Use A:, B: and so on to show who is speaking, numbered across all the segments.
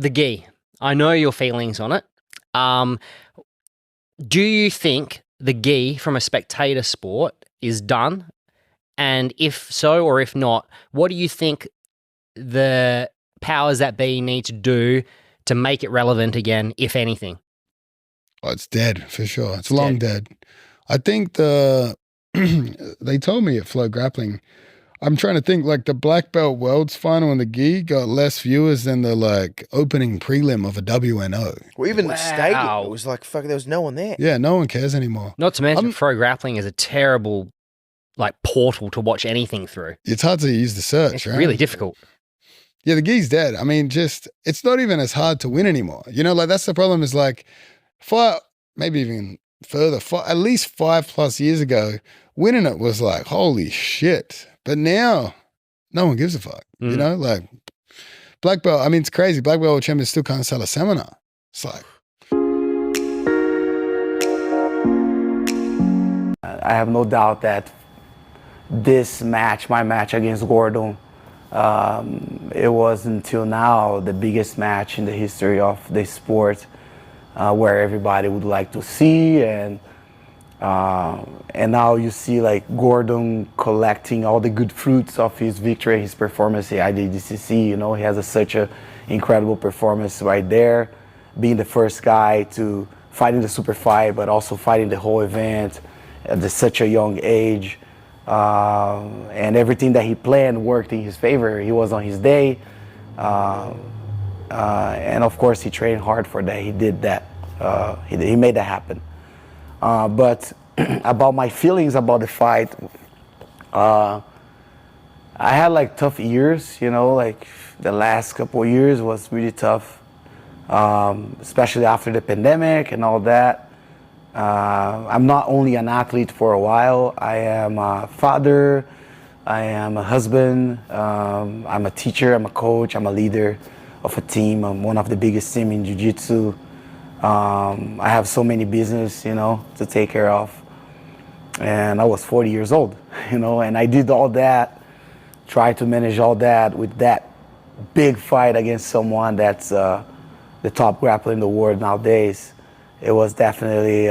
A: the gi. I know your feelings on it. Do you think the gi from a spectator sport is done? And if so, or if not, what do you think the powers that be need to do to make it relevant again, if anything?
B: Oh, it's dead for sure. It's long dead. I think they told me at Flow Grappling. I'm trying to think, like the Black Belt Worlds final in the gi got less viewers than the like opening prelim of a WNO.
C: Well, even the stadium, it was like, fuck, there was no one there.
B: Yeah, no one cares anymore.
A: Not to mention, Pro Grappling is a terrible like portal to watch anything through.
B: It's hard to use the search,
A: It's
B: right?
A: really difficult.
B: Yeah, the gi's dead. I mean, it's not even as hard to win anymore. You know, like that's the problem is like, maybe even further, at least 5+ years ago, winning it was like, holy shit. But now, no one gives a fuck. You know, like Black Belt, I mean, it's crazy. Black Belt champions still can't sell a seminar. It's like.
D: I have no doubt that this match, my match against Gordon, it was until now the biggest match in the history of the sport, where everybody would like to see, and now you see like Gordon collecting all the good fruits of his victory, his performance at ADCC. You know, he has such an incredible performance right there, being the first guy to fight in the Superfight, but also fighting the whole event at such a young age. And everything that he planned worked in his favor. He was on his day. And of course, he trained hard for that. He did that. He made that happen. But about my feelings about the fight, I had like tough years, you know, like the last couple of years was really tough, especially after the pandemic and all that. I'm not only an athlete for a while, I am a father, I am a husband, I'm a teacher, I'm a coach, I'm a leader of a team. I'm one of the biggest teams in Jiu-Jitsu. I have so many business, you know, to take care of. And I was 40 years old, you know, and I did all that, tried to manage all that with that big fight against someone that's the top grappler in the world nowadays. It was definitely,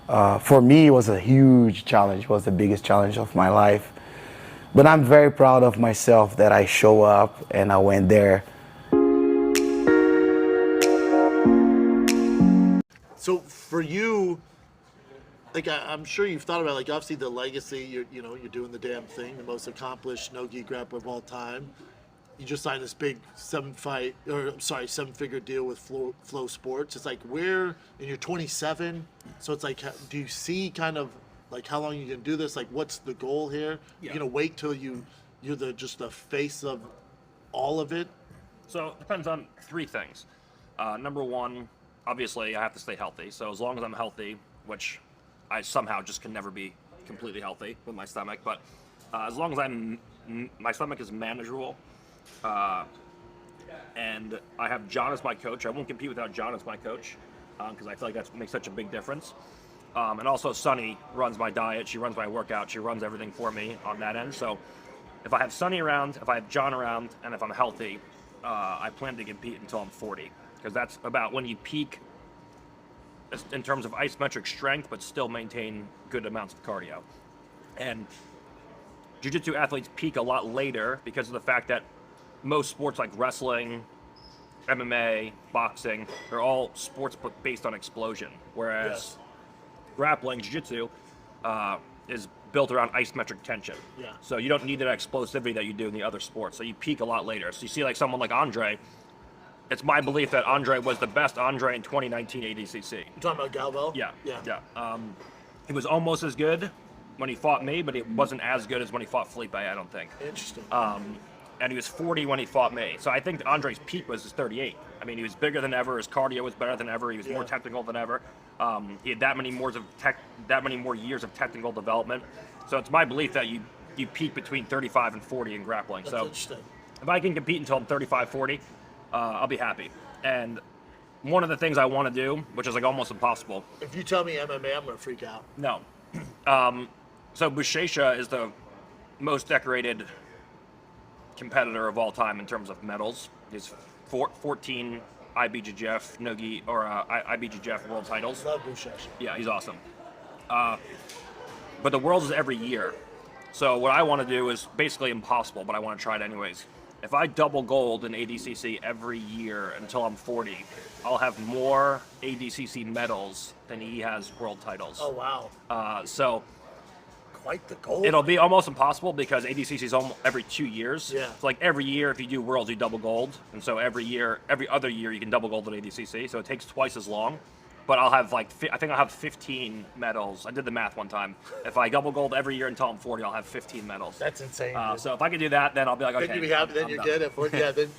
D: for me, it was a huge challenge. It was the biggest challenge of my life. But I'm very proud of myself that I show up and I went there.
E: So for you, like I'm sure you've thought about, like obviously the legacy. You're doing the damn thing, the most accomplished no-gi grappler of all time. You just signed this big seven-figure deal with Flow Sports. It's like and you're 27, so it's like, do you see kind of like how long you can do this? Like, what's the goal here? You're gonna wait till you're just the face of all of it.
F: So it depends on three things. Number one, obviously I have to stay healthy. So as long as I'm healthy, which I somehow just can never be completely healthy with my stomach, but as long as my stomach is manageable. And I have John as my coach. I won't compete without John as my coach because I feel like that makes such a big difference. And also Sunny runs my diet. She runs my workout. She runs everything for me on that end. So if I have Sunny around, if I have John around, and if I'm healthy, I plan to compete until I'm 40 because that's about when you peak in terms of isometric strength, but still maintain good amounts of cardio. And jiu-jitsu athletes peak a lot later because of the fact that most sports like wrestling, MMA, boxing, they're all sports based on explosion. Whereas grappling, jiu-jitsu, is built around isometric tension.
E: Yeah.
F: So you don't need that explosivity that you do in the other sports. So you peak a lot later. So you see like someone like Andre, it's my belief that Andre was the best Andre in 2019 ADCC.
E: You talking about Galvao?
F: Yeah. He was almost as good when he fought me, but it wasn't as good as when he fought Felipe, I don't think.
E: Interesting.
F: And he was 40 when he fought me. So I think Andre's peak was his 38. I mean, he was bigger than ever. His cardio was better than ever. He was more technical than ever. He had that many more years of technical development. So it's my belief that you peak between 35 and 40 in grappling.
E: That's
F: so
E: interesting.
F: If I can compete until I'm 35, 40, I'll be happy. And one of the things I want to do, which is like almost impossible.
E: If you tell me MMA, I'm gonna freak out.
F: No. So Buchecha is the most decorated competitor of all time in terms of medals. He's 14 IBJJF Nogi or IBJJF world titles.
E: Love Bushesh.
F: Yeah, he's awesome. But the Worlds is every year. So what I want to do is basically impossible, but I want to try it anyways. If I double gold in ADCC every year until I'm 40, I'll have more ADCC medals than he has world titles.
E: Oh, wow.
F: So
E: Quite the goal.
F: it'll be almost impossible because ADCC is almost every 2 years.
E: Yeah.
F: It's like every year, if you do Worlds, you double gold. And so every other year, you can double gold at ADCC. So it takes twice as long. But I'll have I think I'll have 15 medals. I did the math one time. If I double gold every year until I'm 40, I'll have 15 medals.
E: That's insane.
F: So if I can do that, then I'll be like, okay.
E: Then you'll be happy. Then
F: I'm
E: you're
F: done.
E: good at 40. Yeah, then